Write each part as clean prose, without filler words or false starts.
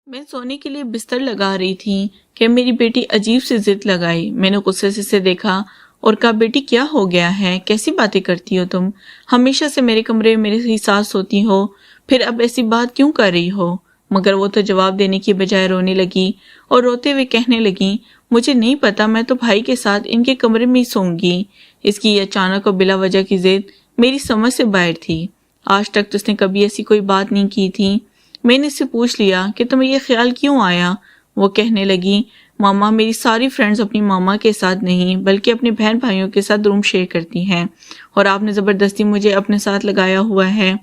मैं सोने के लिए बिस्तर लगा रही थी कि मेरी बेटी अजीब सी जिद लगाई। मैंने गुस्से से इसे देखा और कहा, बेटी क्या हो गया है, कैसी बातें करती हो तुम? हमेशा से मेरे कमरे में मेरे ही साथ सोती हो, फिर अब ऐसी बात क्यों कर रही हो? मगर वो तो जवाब देने की बजाय रोने लगी और रोते हुए कहने लगी, मुझे नहीं पता, मैं तो भाई के साथ इनके कमरे में ही सोऊंगी। इसकी ये अचानक और बिला वजह की जिद मेरी समझ से बाहर थी। आज तक तो उसने कभी ऐसी कोई बात नहीं की थी। मैंने इससे पूछ लिया कि तुम्हें ये ख्याल क्यों आया? वो कहने लगी, मामा, मेरी सारी फ्रेंड्स अपनी मामा के साथ नहीं बल्कि अपने बहन भाइयों के साथ रूम शेयर करती हैं और आपने ज़बरदस्ती मुझे अपने साथ लगाया हुआ है।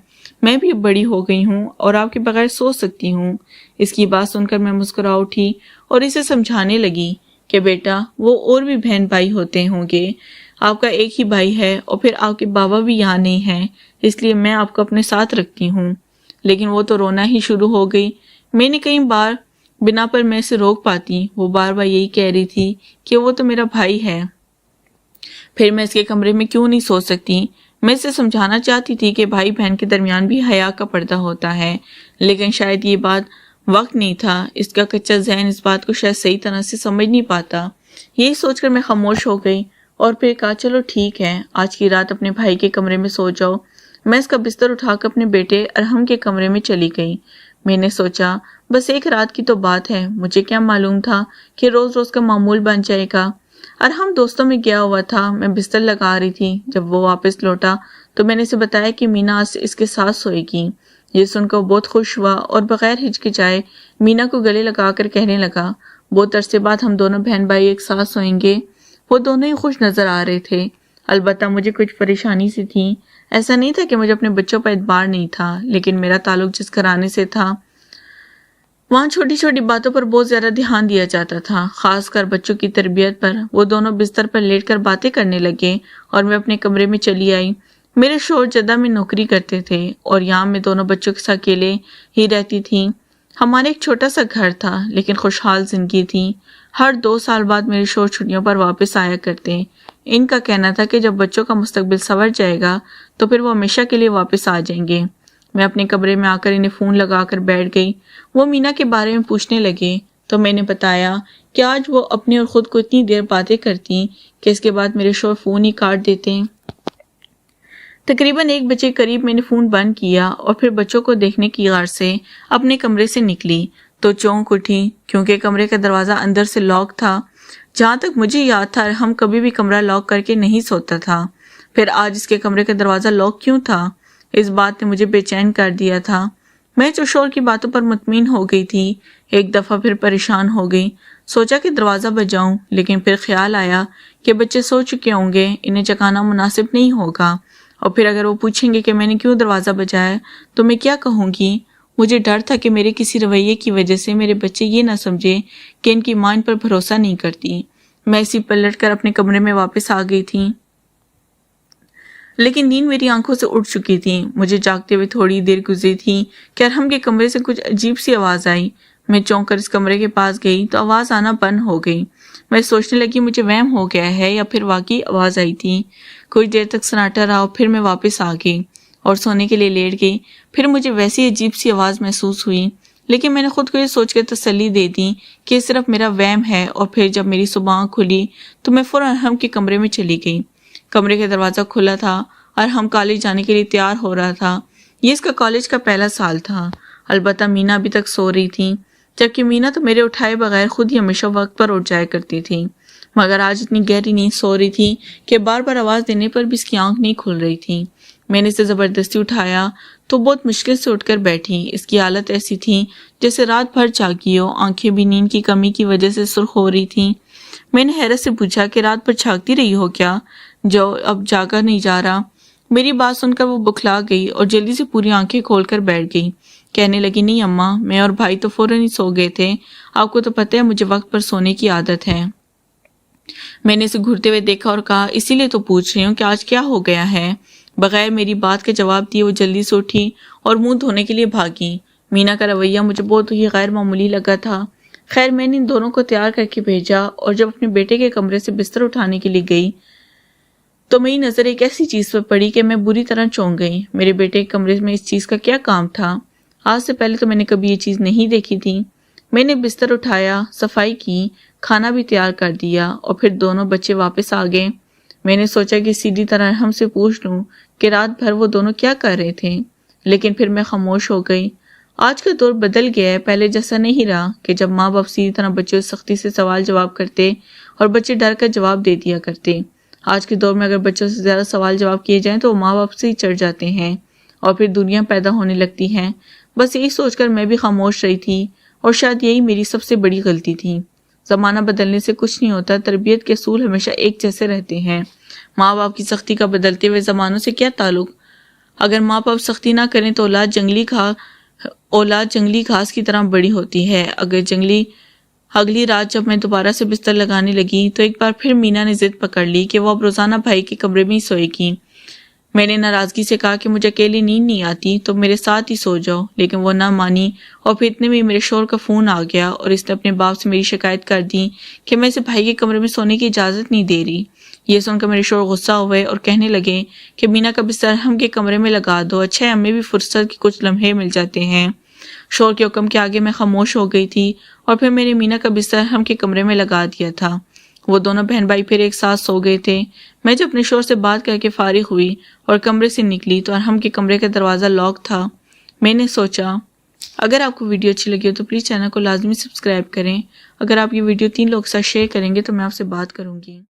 मैं भी बड़ी हो गई हूँ और आपके बगैर सो सकती हूँ। इसकी बात सुनकर मैं मुस्कुरा उठी और इसे समझाने लगी कि बेटा, वो और भी बहन भाई होते होंगे, आपका एक ही भाई है और फिर आपके बाबा भी यहाँ नहीं हैं, इसलिए मैं आपको अपने साथ रखती हूँ। लेकिन वो तो रोना ही शुरू हो गई। मैंने कई बार बिना पर मैं इसे रोक पाती, वो बार बार यही कह रही थी कि वो तो मेरा भाई है, फिर मैं इसके कमरे में क्यों नहीं सो सकती। मैं इसे समझाना चाहती थी कि भाई बहन के दरमियान भी हया का पर्दा होता है, लेकिन शायद ये बात वक्त नहीं था। इसका कच्चा जहन इस बात को शायद सही तरह से समझ नहीं पाता। यही सोचकर मैं खामोश हो गई और फिर कहा, चलो ठीक है, आज की रात अपने भाई के कमरे में सो जाओ। मैं इसका बिस्तर उठाकर अपने बेटे अरहम के कमरे में चली गई। मैंने सोचा, बस एक रात की तो बात है, मुझे क्या मालूम था कि रोज रोज का मामूल बन जाएगा। अरहम दोस्तों में गया हुआ था, मैं बिस्तर लगा रही थी। जब वो वापस लौटा तो मैंने इसे बताया कि मीना आज इसके साथ सोएगी। ये सुनकर वो बहुत खुश हुआ और बगैर हिचकिचाए मीना को गले लगाकर कहने लगा, बहुत अरसे बाद हम दोनों बहन भाई एक साथ सोएंगे। वो दोनों ही खुश नजर आ रहे थे। अलबत्ता मुझे कुछ परेशानी सी थी। ऐसा नहीं था कि मुझे अपने बच्चों पर एतबार नहीं था, लेकिन मेरा ताल्लुक जिस घराने से था वहाँ छोटी छोटी बातों पर बहुत ज्यादा ध्यान दिया जाता था, खासकर बच्चों की तरबियत पर। वो दोनों बिस्तर पर लेटकर बातें करने लगे और मैं अपने कमरे में चली आई। मेरे शोहर जद्दा में नौकरी करते थे और यहाँ मैं दोनों बच्चों के साथ अकेले ही रहती थी। हमारे एक छोटा सा घर था, लेकिन खुशहाल जिंदगी थी। हर 2 साल बाद मेरे शोहर छुट्टियों पर वापस आया करते। इनका कहना था कि जब बच्चों का मुस्तकबिल संवर जाएगा तो फिर वो हमेशा के लिए वापस आ जाएंगे। मैं अपने कमरे में आकर इन्हें फ़ोन लगाकर बैठ गई। वो मीना के बारे में पूछने लगे तो मैंने बताया कि आज वो अपने और ख़ुद को इतनी देर बातें करती कि इसके बाद मेरे शोहर फ़ोन ही काट देते। तकरीबन 1 बजे करीब मैंने फ़ोन बंद किया और फिर बच्चों को देखने की गार से अपने कमरे से निकली तो चौंक उठी, क्योंकि कमरे का दरवाज़ा अंदर से लॉक था। जहाँ तक मुझे याद था, हम कभी भी कमरा लॉक करके नहीं सोता था। फिर आज इसके कमरे का दरवाज़ा लॉक क्यों था? इस बात ने मुझे बेचैन कर दिया था। मैं जो शोर की बातों पर मुतमिन हो गई थी, एक दफ़ा फिर परेशान हो गई। सोचा कि दरवाज़ा बजाऊं, लेकिन फिर ख्याल आया कि बच्चे सो चुके होंगे, इन्हें जगाना मुनासिब नहीं होगा। और फिर अगर वो पूछेंगे कि मैंने क्यों दरवाज़ा बजाया तो मैं क्या कहूँगी? मुझे डर था कि मेरे किसी रवैये की वजह से मेरे बच्चे ये ना समझे कि इनकी मां इन पर भरोसा नहीं करती। मैं इसी पलट कर अपने कमरे में वापस आ गई थी, लेकिन नींद मेरी आंखों से उड़ चुकी थी। मुझे जागते हुए थोड़ी देर गुजरी थी कि अरहम के कमरे से कुछ अजीब सी आवाज़ आई। मैं चौंक कर इस कमरे के पास गई तो आवाज़ आना बंद हो गई। मैं सोचने लगी मुझे वहम हो गया है या फिर वाकई आवाज़ आई थी। कुछ देर तक सन्नाटा रहा और फिर मैं वापस आ गई और सोने के लिए लेट गई। फिर मुझे वैसी अजीब सी आवाज़ महसूस हुई, लेकिन मैंने खुद को ये सोच कर तसल्ली दे दी कि सिर्फ मेरा वहम है। और फिर जब मेरी सुबह आँख खुली तो मैं फ़ौरन अरहम के कमरे में चली गई। कमरे का दरवाज़ा खुला था और हम कॉलेज जाने के लिए तैयार हो रहा था। ये इसका कॉलेज का पहला साल था। अलबत्ता मीना अभी तक सो रही थी, जबकि मीना तो मेरे उठाए बगैर खुद ही हमेशा वक्त पर उठ जाया करती थी। मगर आज इतनी गहरी नींद सो रही थी कि बार बार आवाज़ देने पर भी इसकी आंख नहीं खुल रही थी। मैंने इसे ज़बरदस्ती उठाया तो बहुत मुश्किल से उठकर बैठी। इसकी हालत ऐसी थी जैसे रात भर जागी हो, आंखें भी नींद की कमी की वजह से सुर्ख हो रही थी। मैंने हैरत से पूछा कि रात भर जागती रही हो क्या, जो अब जागा नहीं जा रहा? मेरी बात सुनकर वो बुखला गई और जल्दी से पूरी आंखें खोलकर बैठ गई। कहने लगी, नहीं अम्मा, मैं और भाई तो फौरन ही सो गए थे। आपको तो पता है मुझे वक्त पर सोने की आदत है। मैंने इसे घूरते हुए देखा और कहा, इसीलिए तो पूछ रही हूँ कि आज क्या हो गया है। बगैर मेरी बात के जवाब दिए वो जल्दी से उठी और मुंह धोने के लिए भागी। मीना का रवैया मुझे बहुत ही गैर मामूली लगा था। खैर, मैंने इन दोनों को तैयार करके भेजा और जब अपने बेटे के कमरे से बिस्तर उठाने के लिए गई तो मेरी नज़र एक ऐसी चीज़ पर पड़ी कि मैं बुरी तरह चौंक गई। मेरे बेटे के कमरे में इस चीज़ का क्या काम था? आज से पहले तो मैंने कभी ये चीज़ नहीं देखी थी। میں نے بستر اٹھایا، صفائی کی، کھانا بھی تیار کر دیا اور پھر دونوں بچے واپس آ گئے۔ میں نے سوچا کہ سیدھی طرح ہم سے پوچھ لوں کہ رات بھر وہ دونوں کیا کر رہے تھے، لیکن پھر میں خاموش ہو گئی۔ آج کا دور بدل گیا ہے، پہلے جیسا نہیں رہا کہ جب ماں باپ سیدھی طرح بچوں سے سختی سے سوال جواب کرتے اور بچے ڈر کر جواب دے دیا کرتے۔ آج کے دور میں اگر بچوں سے زیادہ سوال جواب کیے جائیں تو وہ ماں باپ سے ہی چڑھ جاتے ہیں اور پھر دنیا پیدا ہونے لگتی ہے۔ بس یہی سوچ کر میں بھی خاموش رہی تھی اور شاید یہی میری سب سے بڑی غلطی تھی۔ زمانہ بدلنے سے کچھ نہیں ہوتا، تربیت کے اصول ہمیشہ ایک جیسے رہتے ہیں۔ ماں باپ کی سختی کا بدلتے ہوئے زمانوں سے کیا تعلق؟ اگر ماں باپ سختی نہ کریں تو اولاد جنگلی گھاس کی طرح بڑی ہوتی ہے۔ اگلی رات جب میں دوبارہ سے بستر لگانے لگی تو ایک بار پھر مینا نے ضد پکڑ لی کہ وہ اب روزانہ بھائی کے کمرے میں ہی سوئے گی۔ میں نے ناراضگی سے کہا کہ مجھے اکیلے نیند نہیں آتی تو میرے ساتھ ہی سو جاؤ، لیکن وہ نہ مانی اور پھر اتنے میں میرے شوہر کا فون آ گیا اور اس نے اپنے باپ سے میری شکایت کر دی کہ میں اسے بھائی کے کمرے میں سونے کی اجازت نہیں دے رہی۔ یہ سن کر میرے شوہر غصہ ہوئے اور کہنے لگے کہ مینا کا بستر ہم کے کمرے میں لگا دو، اچھا ہے ہمیں بھی فرصت کے کچھ لمحے مل جاتے ہیں۔ شوہر کے حکم کے آگے میں خاموش ہو گئی تھی اور پھر میں نے مینا کا بستر ہم کے کمرے میں لگا دیا تھا۔ وہ دونوں بہن بھائی پھر ایک ساتھ سو گئے تھے۔ میں جب اپنے شوہر سے بات کر کے فارغ ہوئی اور کمرے سے نکلی تو ہم کے کمرے کا دروازہ لاک تھا۔ میں نے سوچا اگر آپ کو ویڈیو اچھی لگی ہو تو پلیز چینل کو لازمی سبسکرائب کریں۔ اگر آپ یہ ویڈیو 3 لوگ کے ساتھ شیئر کریں گے تو میں آپ سے بات کروں گی۔